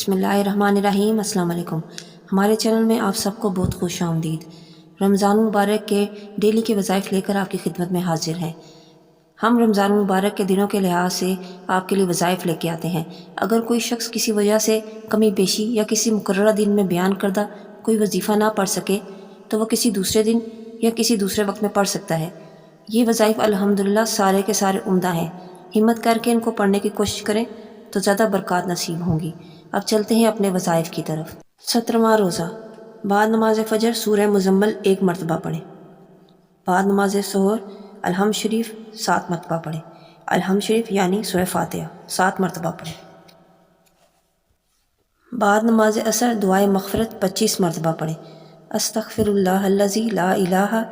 बिस्मिल्लाहिर्रहमानिर्रहीम। अस्सलाम वालेकुम। हमारे चैनल में आप सबको बहुत खुश आमदीद। रमज़ान मुबारक के डेली के वज़ाइफ लेकर आपकी खिदमत में हाजिर हैं। हम रमज़ान मुबारक के दिनों के लिहाज से आपके लिए वज़ाइफ लेके आते हैं। अगर कोई शख्स किसी वजह से कमी पेशी या किसी मुकर्ररा दिन में बयान करदा कोई वजीफ़ा ना पढ़ सके तो वह किसी दूसरे दिन या किसी दूसरे वक्त में पढ़ सकता है। ये वज़ाइफ अल्हम्दुलिल्लाह सारे के सारे उम्दा हैं। हिम्मत करके इनको पढ़ने की कोशिश करें तो ज़्यादा बरक़ात नसीब होंगी। अब चलते हैं अपने वज़ाइफ की तरफ। 17वां रोज़ा। बाद नमाज फ़जर सूरह मुज़म्मल 1 मरतबा पढ़ें। बाद नमाज ज़ोहर अलहम्द शरीफ 7 मरतबा पढ़ें। अलहम्द शरीफ यानी सूरह फ़ातिहा 7 मरतबा पढ़ें। बाद नमाज असर दुआए मग़फ़िरत 25 मरतबा पढ़ें। अस्तग़फ़िरुल्लाहल्लज़ी ला इलाहा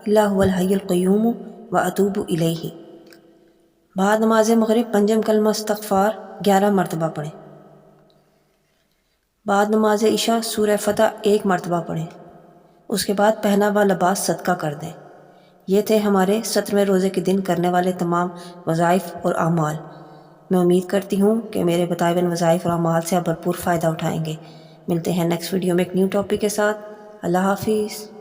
इल्ला हुवल हय्युल क़य्यूम व अतूबु इलैहि। बाद नमाज मग़रिब पंजम कलमा इस्तग़फ़ार 11 मरतबा पढ़ें। बाद नमाज इशा सूरह फ़तह 1 मरतबा पढ़ें। उसके बाद पहना हुआ लिबास सदका कर दें। ये थे हमारे 17वें रोज़े के दिन करने वाले तमाम वज़ाइफ और आमाल। मैं उम्मीद करती हूँ कि मेरे बताए हुए वज़ाइफ और आमाल से आप भरपूर फ़ायदा उठाएँगे। मिलते हैं नेक्स्ट वीडियो में एक न्यू टॉपिक के साथ। अल्लाह हाफ़िज़।